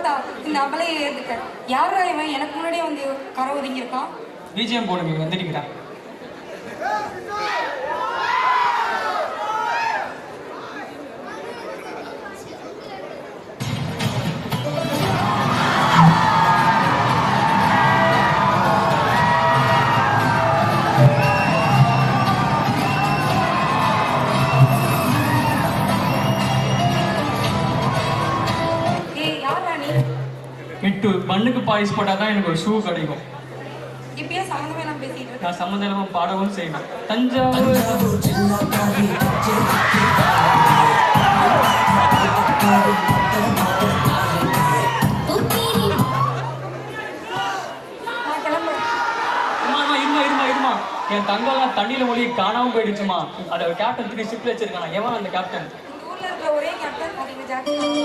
பார்த்தா இந்த அமலையை ஏற்றுக்க யாரா இவன் எனக்கு முன்னாடியே வந்து கரை ஒதுங்கியிருக்கான். பிஜிஎம் போடுங்க வந்துட்டீங்களா? மிட்டு பண்ணுக்கு பாய்ஸ் போட்டால் தான் எனக்கு ஒரு ஷூ கிடைக்கும். இப்பயே சம்மந்தமே நான் பேசிட்டு இருக்கேன். நான் சம்மந்தமாக பாடவும் செய்வேன். தஞ்சாவூர் இருமா என் தங்கம்லாம் தண்ணியில மொழி காணாம போயிடுச்சுமா. அதை கேப்டன் 3 ஷிப்ல வச்சிருக்கானா? எவன் அந்த கேப்டன்? ஊர்ல இருக்கிற ஒரே கேப்டன் பாத்தீங்க ஜாக்சன்.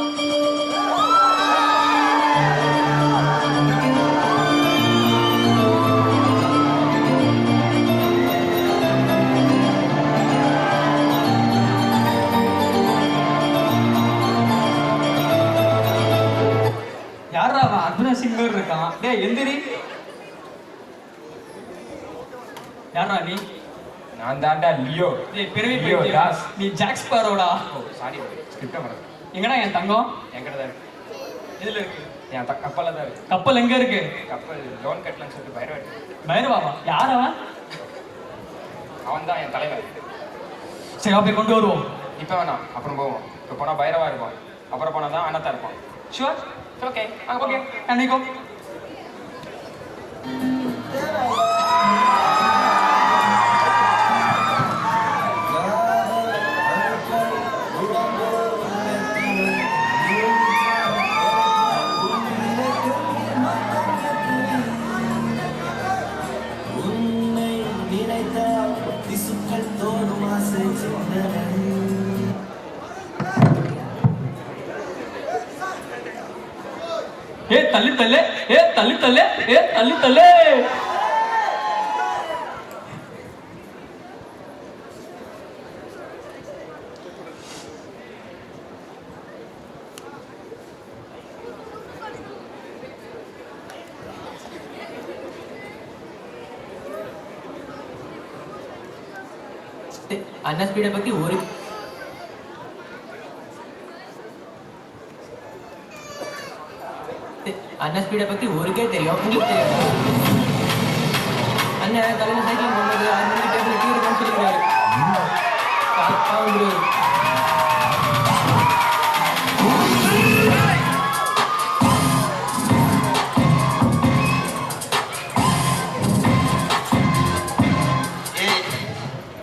யாரா அவன்? அர்ஜுனா சிங்கர் இருக்கான். டேய் எந்திரி. யாரா நீ? நான் தான்டா லியோ. டேய் பிறவி லியோ தாஸ். நீ ஜாக் ஸ்பேரோடா. ஓ சாரி ஸ்கிரிப்ட் மறந்து. எங்கடா என் தங்கம்? எங்கடா தான் இருக்கு? எதுல இருக்கு? என் கப்பல்ல தான் இருக்கு. கப்பல் எங்க இருக்கு? கப்பல் லோன் கட்டலன்னு சொல்லிட்டு பைரவன். பைரவாவா? யார் அவன்? அவன் தான் என் தலைவன். சரி போய் கொண்டு வருவோம். இப்போ வேணாம், அப்புறம் போவோம். இப்போ போனால் பைரவா இருப்பான், அப்புறம் போனால் தான் அண்ணத்தா இருப்பான். ஷுவர்? ஓகே ஓகே கண்டிப்பா. ஏ தள்ளி தள்ளு, ஏ தள்ளி தள்ளு, ஏ தள்ளி தள்ளு. அண்ணா ஸ்பீடை பத்தி ஒரு அண்ணா ஸ்பீடை பத்தி ஒருக்கே தெரியும். உங்களுக்கு தெரியும் அண்ணன் தலையில் சைக்கிள் போனது 6 மணிக்கு டேபிள் டீ இருக்குன்னு சொல்லிக்கிறாரு.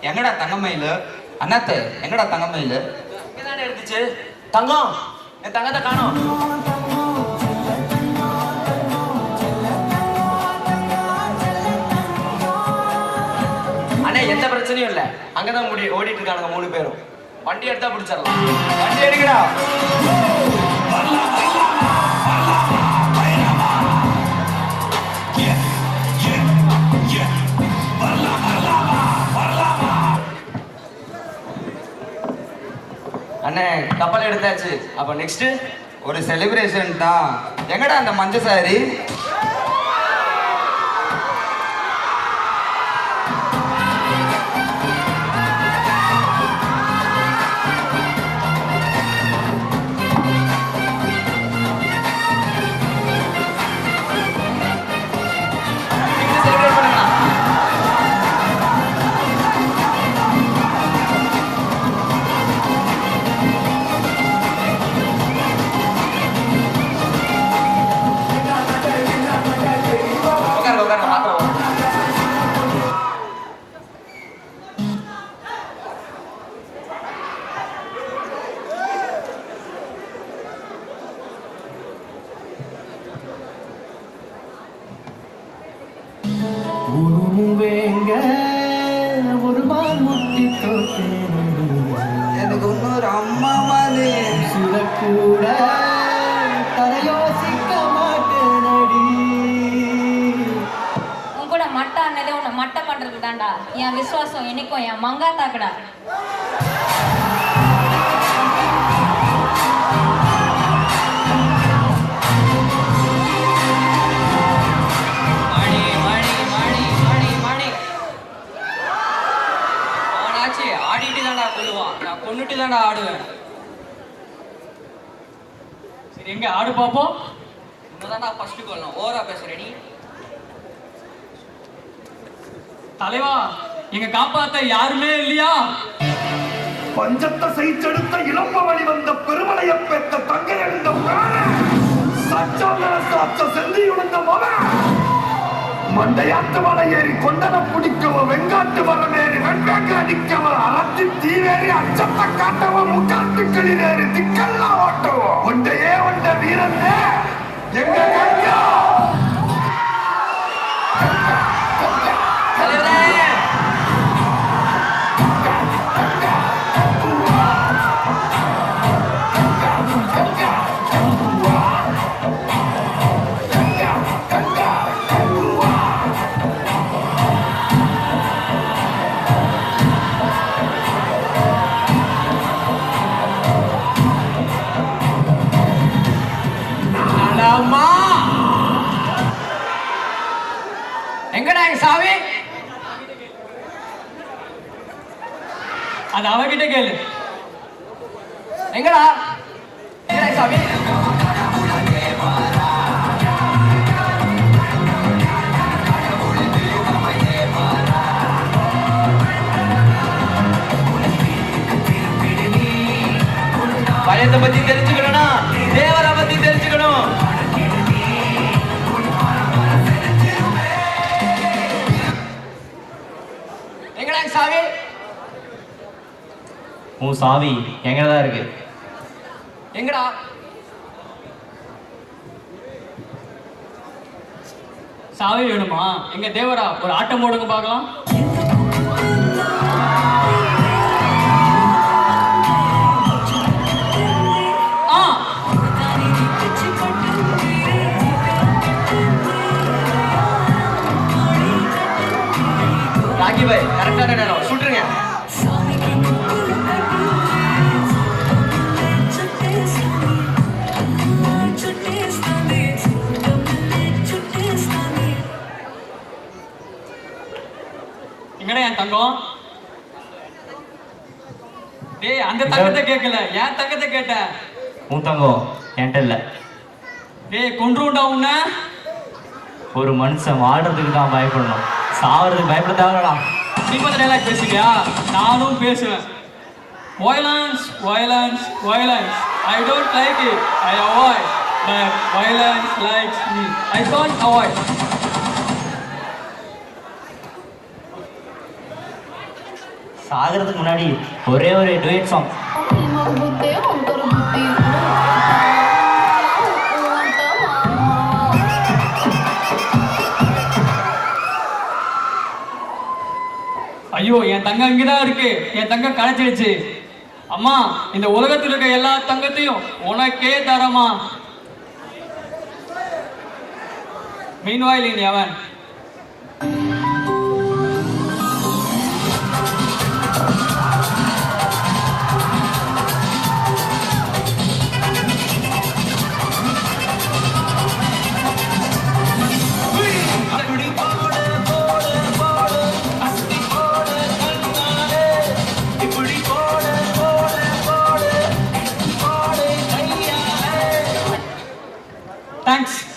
எங்கடா தங்கமயில? அண்ணாத்த எங்கடா தங்கமயில? இங்கதானே இருந்துச்சு தங்கம். என் தங்கத்தை காணோம். அண்ணே எந்த பிரச்சனையும் இல்லை. அங்கதான் ஓடிட்டு இருக்கானுங்க 3 பேரும். வண்டி எடுத்தா பிடிச்சிடலாம். வண்டி எடுக்கடா. அண்ணே கப்பல் எடுத்தாச்சு. அப்ப நெக்ஸ்ட் ஒரு செலிப்ரேஷன் தான். எங்கடா அந்த மஞ்ச சாரி? எனக்கு இன்னொரு அம்மா மாதிரி கூட தரையோசிக்க மாட்டேனடி. உன் கூட மட்டை அண்ணதே உன்னை மட்டை பண்றதுக்கு தான்டா. என் விசுவாசம் என்னைக்கும் என் மங்காத்தாக்குடா. நான் கொன்னுட்டு தான்டா ஆடுவேன். சரி எங்க ஆடு பாப்போம். உன்னதான்டா ஃபர்ஸ்ட் கொல்லணும். ஓவரா பேசுற நீ. தலைவா எங்க காப்பாத்த யாருமே இல்லையா? பஞ்சத்தை செய்தெடுத்த இளம்பவழி வந்த பெருமலையை பெற்ற தங்கை எழுந்த சாட்ச செந்தி உணர்ந்த மண்டையாட்டு மலை ஏறி கொண்டன பிடிக்கவோ வெங்காட்டு மரம் ஏறி வெண்காட்டு அடிக்கவோ அறத்தி தீவேறி அச்சத்தை காட்டவோ முக்காட்டு களிரேறி திக்கெல்லாம் ஓட்டவோ ஒண்டையே ஒண்ட வீரந்தே எங்க கையா எங்கடா எங்க சாவி? அது அவகிட்ட கேளு. எங்கடா எங்கடா சாவி? பயத்தை பத்தி தெரிஞ்சுக்கணும்னா தேவரை பத்தி தெரிஞ்சுக்கணும். எங்கடா சாவி? உன் சாவி எங்கதான் இருக்கு? எங்கடா? சாவி வேணுமா? எங்க தேவரா ஒரு ஆட்டம் போடுங்க பார்க்கலாம். ராகி பாய் கரெக்டான நேரம் சுட்டுருங்க. எங்கடா என் தங்கம்? டேய் அந்த தங்கத்தை கேட்கல, என் தங்கத்தை கேட்ட. உன் தங்கம் என்கிட்ட இல்ல. டேய் கொன்றுண்டா உன்ன. ஒரு மனுஷன் வாழ்றதுக்கு தான் பயப்படணும், சாவறதுக்கு பயப்பட தேவைடா. நீ பத்தி டைலாக் பேசுறியா? நானும் பேசுவேன். Violence, violence, violence. I don't like it. I avoid. But violence likes me. I can't avoid. சாகிறதுக்கு முன்னாடி ஒரே ஒரு டுயட் சாங். ஐயோ என் தங்கம் இங்கதான் இருக்கு. என் தங்கம் களைச்சிடுச்சு. அம்மா இந்த உலகத்தில் இருக்க எல்லா தங்கத்தையும் உனக்கே தரமா. Meanwhile in heaven. Thanks.